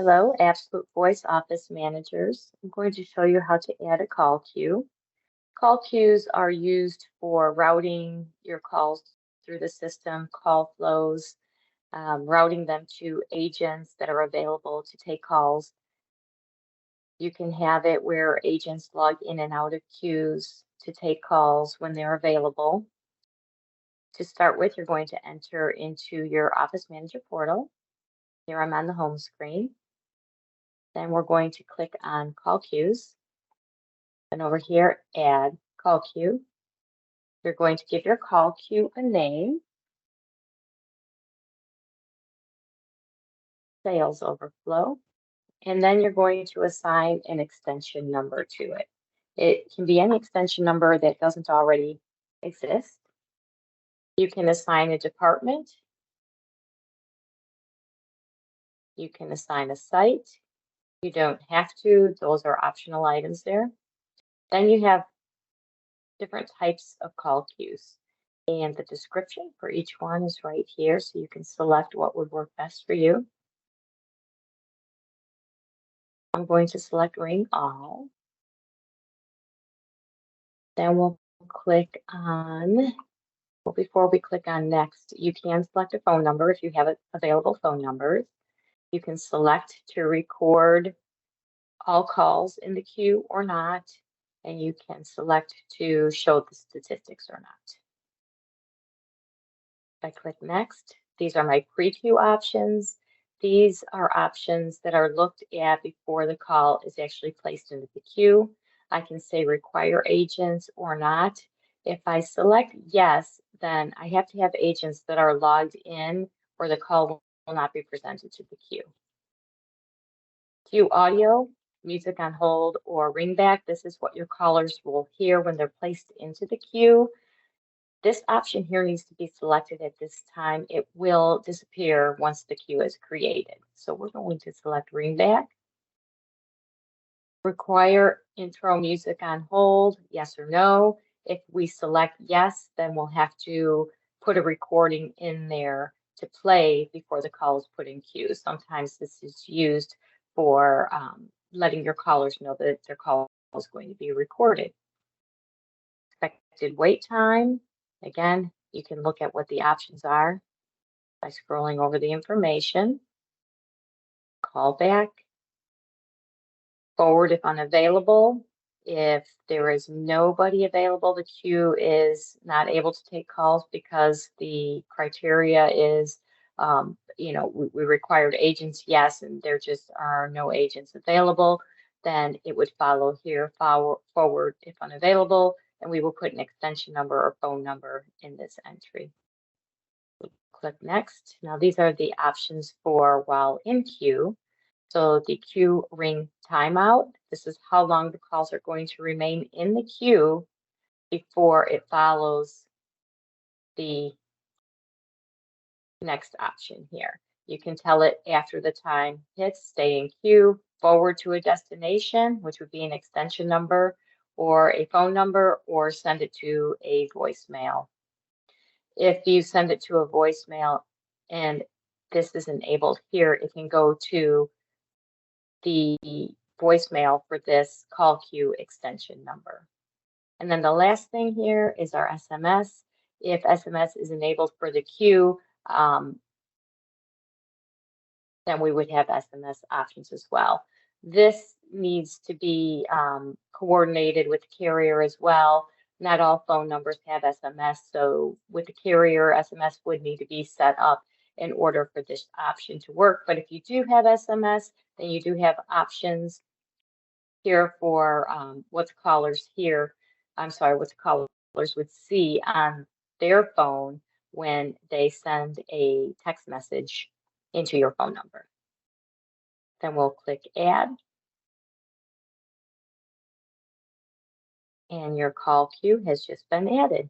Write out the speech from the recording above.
Hello, Absolute Voice Office Managers. I'm going to show you how to add a call queue. Call queues are used for routing your calls through the system, call flows, routing them to agents that are available to take calls. You can have it where agents log in and out of queues to take calls when they're available. To start with, you're going to enter into your Office Manager portal. Here I'm on the home screen. Then we're going to click on Call Queues. And over here, Add Call Queue. You're going to give your call queue a name. Sales Overflow. And then you're going to assign an extension number to it. It can be any extension number that doesn't already exist. You can assign a department. You can assign a site. You don't have to. Those are optional items there. Then you have different types of call queues. And the description for each one is right here, so you can select what would work best for you. I'm going to select Ring All. Then we'll click on, well, before we click on Next, you can select a phone number if you have available phone numbers. You can select to record all calls in the queue or not, and you can select to show the statistics or not. If I click Next, these are my pre-queue options. These are options that are looked at before the call is actually placed into the queue. I can say require agents or not. If I select yes, then I have to have agents that are logged in or the call will not be presented to the queue. Queue audio, music on hold, or ringback. This is what your callers will hear when they're placed into the queue. This option here needs to be selected at this time. It will disappear once the queue is created. So we're going to select ringback. Require intro music on hold, yes or no. If we select yes, then we'll have to put a recording in there to play before the call is put in queue. Sometimes this is used for letting your callers know that their call is going to be recorded. Expected wait time. Again, you can look at what the options are by scrolling over the information. Call back. Forward if unavailable. If there is nobody available, the queue is not able to take calls because the criteria is, we required agents, yes, and there just are no agents available, then it would follow here, forward if unavailable, and we will put an extension number or phone number in this entry. Click Next. Now these are the options for while in queue. So the queue ring timeout, this is how long the calls are going to remain in the queue before it follows the next option here. You can tell it after the time hits, stay in queue, forward to a destination, which would be an extension number or a phone number, or send it to a voicemail. If you send it to a voicemail and this is enabled here, it can go to the voicemail for this call queue extension number. And then the last thing here is our SMS. If SMS is enabled for the queue, then we would have SMS options as well. This needs to be coordinated with the carrier as well. Not all phone numbers have SMS, so with the carrier, SMS would need to be set up in order for this option to work. But if you do have SMS, then you do have options here for what the callers would see on their phone when they send a text message into your phone number. Then we'll click Add. And your call queue has just been added.